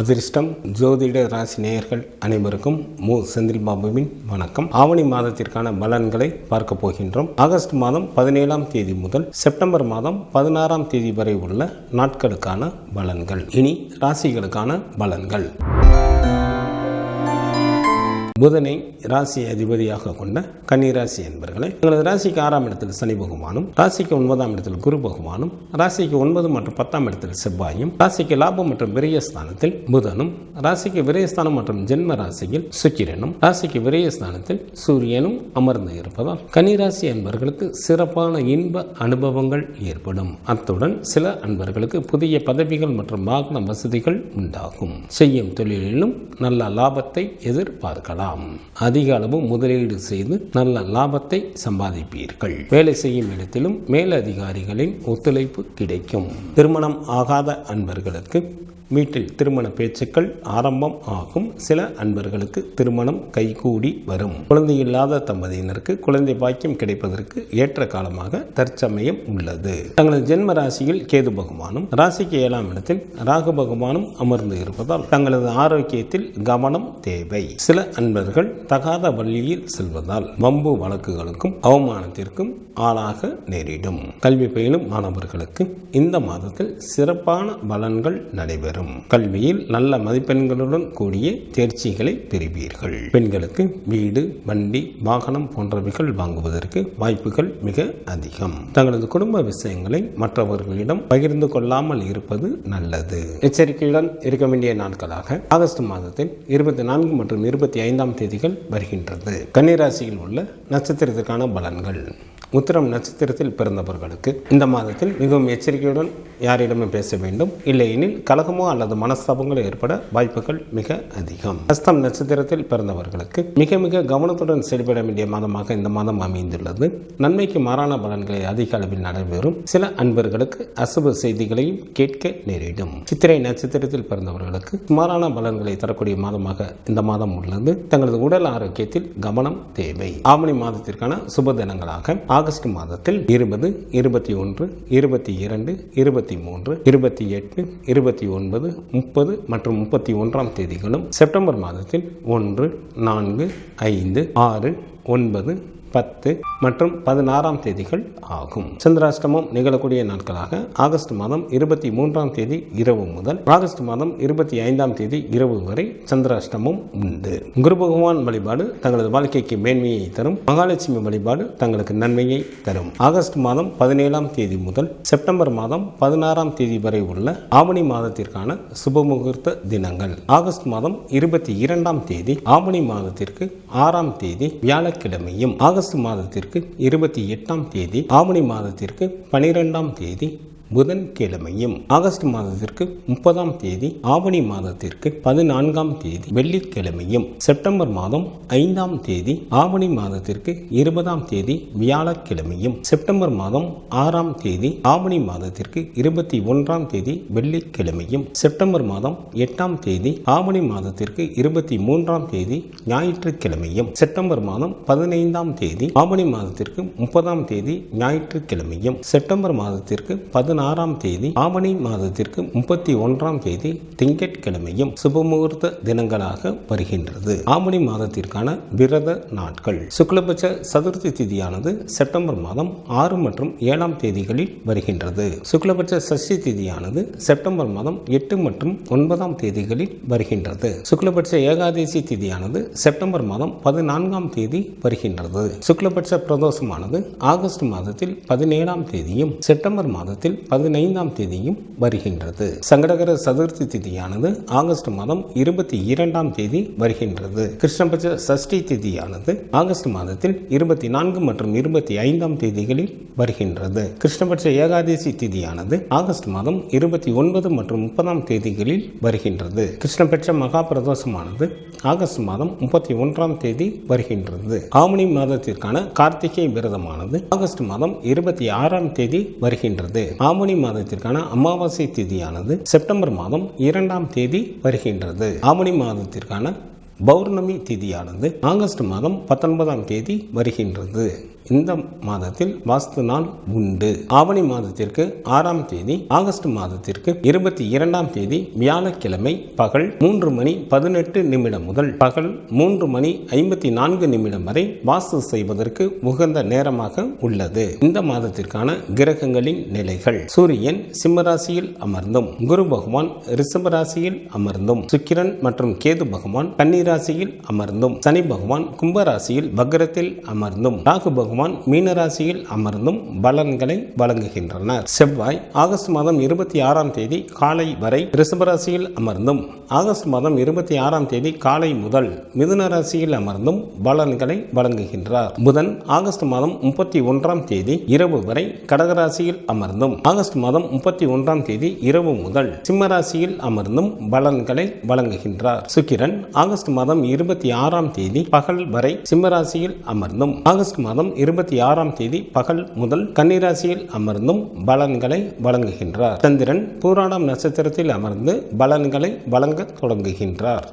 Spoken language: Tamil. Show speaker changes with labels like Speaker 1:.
Speaker 1: அதிர்ஷ்டம் ஜோதிட ராசி நேயர்கள் அனைவருக்கும் மு செந்தில் பாபுவின் வணக்கம். ஆவணி மாதத்திற்கான பலன்களை பார்க்க போகின்றோம். ஆகஸ்ட் மாதம் 17ஆம் தேதி முதல் செப்டம்பர் மாதம் 16ஆம் தேதி வரை உள்ள நாட்களுக்கான பலன்கள். இனி ராசிகளுக்கான பலன்கள். புதனை ராசி அதிபதியாக கொண்ட கன்னிராசி என்பவர்களை, எங்களது ராசிக்கு 6ஆம் இடத்தில் சனி பகவானும், ராசிக்கு 9ஆம் இடத்தில் குரு பகவானும், ராசிக்கு 9 மற்றும் 10ஆம் இடத்தில் செவ்வாயும், ராசிக்கு லாபம் மற்றும் விரயஸ்தானத்தில் புதனும், ராசிக்கு விரயஸ்தானம் மற்றும் ஜென்ம ராசியில் சுக்கிரனும், ராசிக்கு விரயஸ்தானத்தில் சூரியனும் அமர்ந்து இருப்பதால் கன்னிராசி என்பவர்களுக்கு சிறப்பான இன்ப அனுபவங்கள் ஏற்படும். அத்துடன் சில அன்பர்களுக்கு புதிய பதவிகள் மற்றும் வாகன வசதிகள் உண்டாகும். செய்யும் தொழிலிலும் நல்ல லாபத்தை எதிர்பார்க்கலாம். அதிக அளவு முதலீடு செய்து நல்ல லாபத்தை சம்பாதிப்பீர்கள். வேலை செய்யும் இடத்திலும் மேலதிகாரிகளின் ஒத்துழைப்பு கிடைக்கும். திருமணம் ஆகாத அன்பர்களுக்கு வீட்டில் திருமண பேச்சுக்கள் ஆரம்பம் ஆகும். சில அன்பர்களுக்கு திருமணம் கைகூடி வரும். குழந்தை இல்லாத தம்பதியினருக்கு குழந்தை பாக்கியம் கிடைப்பதற்கு ஏற்ற காலமாக தற்சமயம் உள்ளது. தங்களது ஜென்ம ராசியில் கேது பகவானும், ராசிக்கு 7ஆம் இடத்தில் ராகு பகவானும் அமர்ந்து இருப்பதால் தங்களது ஆரோக்கியத்தில் கவனம் தேவை. சில அன்பர்கள் தகாத வழியில் செல்வதால் வம்பு வழக்குகளுக்கும் அவமானத்திற்கும் ஆளாக நேரிடும். கல்வி பயிலும் மாணவர்களுக்கு இந்த மாதத்தில் சிறப்பான பலன்கள் நடைபெறும். கல்வியில் நல்ல மதிப்பெண்களுடன் கூடிய தேர்ச்சிகளை பெறுவீர்கள். பெண்களுக்கு வீடு, வண்டி, வாகனம் போன்றவைகள் வாங்குவதற்கு வாய்ப்புகள் மிக அதிகம். தங்களது குடும்ப விஷயங்களை மற்றவர்களிடம் பகிர்ந்து கொள்ளாமல் இருப்பது நல்லது. எச்சரிக்கையுடன் இருக்க வேண்டிய நாட்களாக ஆகஸ்ட் மாதத்தில் 24 மற்றும் 25ஆம் தேதிகள் வருகின்றது. கன்னிராசியில் உள்ள நட்சத்திரத்திற்கான பலன்கள். உத்திரம் நட்சத்திரத்தில் பிறந்தவர்களுக்கு இந்த மாதத்தில் மிகவும் எச்சரிக்கையுடன் யாரிடமும் பேச வேண்டும். இல்லையெனில் கலகமோ அல்லது மனஸ்தாபங்களோ ஏற்பட வாய்ப்புகள் மிக அதிகம். ஹஸ்தம் நட்சத்திரத்தில் பிறந்தவர்களுக்கு மிக மிக கவனத்துடன் செயல்பட வேண்டிய மாதமாக இந்த மாதம் அமைந்துள்ளது. நன்மைக்கு மாறான பலன்களை அதிக அளவில் நடைபெறும். சில அன்பர்களுக்கு அசுப செய்திகளையும் கேட்க நேரிடும். சித்திரை நட்சத்திரத்தில் பிறந்தவர்களுக்கு சுமாரான பலன்களை தரக்கூடிய மாதமாக இந்த மாதம் உள்ளது. தங்களது உடல் ஆரோக்கியத்தில் கவனம் தேவை. ஆவணி மாதத்திற்கான சுப தினங்களாக ஆகஸ்ட் மாதத்தில் 20, 21, 22, 23, 28, 29, 30 மற்றும் 31ஆம் தேதிகளும், செப்டம்பர் மாதத்தில் 1, 4, 5, 6, 9, 10 மற்றும் 16ஆம் தேதிகள் ஆகும். சந்திராஷ்டமம் நிகழக்கூடிய நாட்களாக ஆகஸ்ட் மாதம் 23ஆம் தேதி இரவு முதல் ஆகஸ்ட் மாதம் 25ஆம் தேதி இரவு வரை சந்திராஷ்டமம் உண்டு. குரு பகவான் வழிபாடு தங்களது வாழ்க்கைக்கு மேன்மையை தரும். மகாலட்சுமி வழிபாடு தங்களுக்கு நன்மையை தரும். ஆகஸ்ட் மாதம் 17ஆம் தேதி முதல் செப்டம்பர் மாதம் 16ஆம் தேதி வரை உள்ள ஆவணி மாதத்திற்கான சுபமுகூர்த்த தினங்கள். ஆகஸ்ட் மாதம் 22ஆம் தேதி ஆவணி மாதத்திற்கு 6ஆம் தேதி வியாழக்கிழமையும், ஆகஸ்ட் மாதத்திற்கு 28ஆம் தேதி ஆவணி மாதத்திற்கு 12ஆம் தேதி புதன்கிழமையும், ஆகஸ்ட் மாதத்திற்கு 30ஆம் தேதி ஆவணி மாதத்திற்கு 14ஆம் தேதி வெள்ளிக்கிழமையும், செப்டம்பர் மாதம் 5ஆம் தேதி ஆவணி மாதத்திற்கு 20ஆம் தேதி வியாழக்கிழமையும், செப்டம்பர் மாதம் 6ஆம் தேதி ஆவணி மாதத்திற்கு 21ஆம் தேதி வெள்ளிக்கிழமையும், செப்டம்பர் மாதம் 8ஆம் தேதி ஆவணி மாதத்திற்கு 23ஆம் தேதி ஞாயிற்றுக்கிழமையும், செப்டம்பர் மாதம் 15ஆம் தேதி ஆவணி மாதத்திற்கு 30ஆம் தேதி ஞாயிற்றுக்கிழமையும், செப்டம்பர் மாதத்திற்கு 16ஆம் தேதி ஆவணி மாதத்திற்கு 31ஆம் தேதி திங்கட்கிழமையும் சுபமுகூர்த்த தினங்களாக வருகின்றது. ஆவணி மாதத்திற்கான விரத நாட்கள். சுக்லபட்ச சதுர்த்தி திதியானது செப்டம்பர் மாதம் 6 மற்றும் 7ஆம் தேதிகளில் வருகின்றது. சுக்லபட்ச சஷ்டி திதியானது செப்டம்பர் மாதம் 8 மற்றும் 9ஆம் தேதிகளில் வருகின்றது. சுக்லபட்ச ஏகாதசி திதியானது செப்டம்பர் மாதம் 14ஆம் தேதி வருகின்றது. சுக்லபட்ச பிரதோஷமானது ஆகஸ்ட் மாதத்தில் 17ஆம் தேதியும் செப்டம்பர் மாதத்தில் 15ஆம் தேதியும் வருகின்றது. சங்கடகர சதுர்த்தி திதியானது ஆகஸ்ட் மாதம் 22ஆம் தேதி வருகின்றது. கிருஷ்ணபட்ச சஷ்டி திதியானது ஆகஸ்ட் மாதத்தில் 24 மற்றும் 25ஆம் தேதிகளில் வருகின்றது. கிருஷ்ணபட்ச ஏகாதசி திதியானது ஆகஸ்ட் மாதம் 29 மற்றும் 30ஆம் தேதிகளில் வருகின்றது. கிருஷ்ணபட்ச மகா பிரதோஷமானது ஆகஸ்ட் மாதம் 31ஆம் தேதி வருகின்றது. ஆவணி மாதத்திற்கான கார்த்திகை விரதமானது ஆகஸ்ட் மாதம் 26ஆம் தேதி வருகின்றது. ஆவணி மாதத்திற்கான அமாவாசை திதியானது செப்டம்பர் மாதம் 2ஆம் தேதி வருகின்றது. ஆவணி மாதத்திற்கான பௌர்ணமி திதியானது ஆகஸ்ட் மாதம் 19ஆம் தேதி வருகின்றது. இந்த மாதத்தில் வாஸ்து நாள் உண்டு. ஆவணி மாதத்திற்கு 6ஆம் தேதி ஆகஸ்ட் மாதத்திற்கு 22ஆம் தேதி வியாழக்கிழமை பகல் 3:18 முதல் பகல் 3:54 வரை வாஸ்து செய்வதற்கு உகந்த நேரமாக உள்ளது. இந்த மாதத்திற்கான கிரகங்களின் நிலைகள்: சூரியன் சிம்மராசியில் அமர்ந்தும், குரு பகவான் ரிஷபராசியில் அமர்ந்தும், சுக்கிரன் மற்றும் கேது பகவான் கன்னிராசியில் அமர்ந்தும், சனி பகவான் கும்பராசியில் வக்ரத்தில் அமர்ந்தும், ராகு பகவான் மீனராசியில் அமர்ந்தும் பலன்களை வழங்குகின்றனர். செவ்வாய் ஆகஸ்ட் மாதம் 26ஆம் தேதி காலை வரை ரிஷபராசியில் அமர்ந்தும், ஆகஸ்ட் மாதம் 26ஆம் தேதி காலை முதல் மிதுன ராசியில் அமர்ந்தும் பலன்களை வழங்குகின்றார். புதன் ஆகஸ்ட் மாதம் 31ஆம் தேதி இரவு வரை கடகராசியில் அமர்ந்தும், ஆகஸ்ட் மாதம் 31ஆம் தேதி இரவு முதல் சிம்மராசியில் அமர்ந்தும் பலன்களை வழங்குகின்றார். சுக்கிரன் ஆகஸ்ட் மாதம் 26ஆம் தேதி பகல் வரை சிம்மராசியில் அமர்ந்தும், ஆகஸ்ட் மாதம் 26ஆம் தேதி பகல் முதல் கன்னிராசியில் அமர்ந்தும் பலன்களை வழங்குகின்றார். சந்திரன் பூராடம் நட்சத்திரத்தில் அமர்ந்து பலன்களை வழங்க தொடங்குகின்றார்.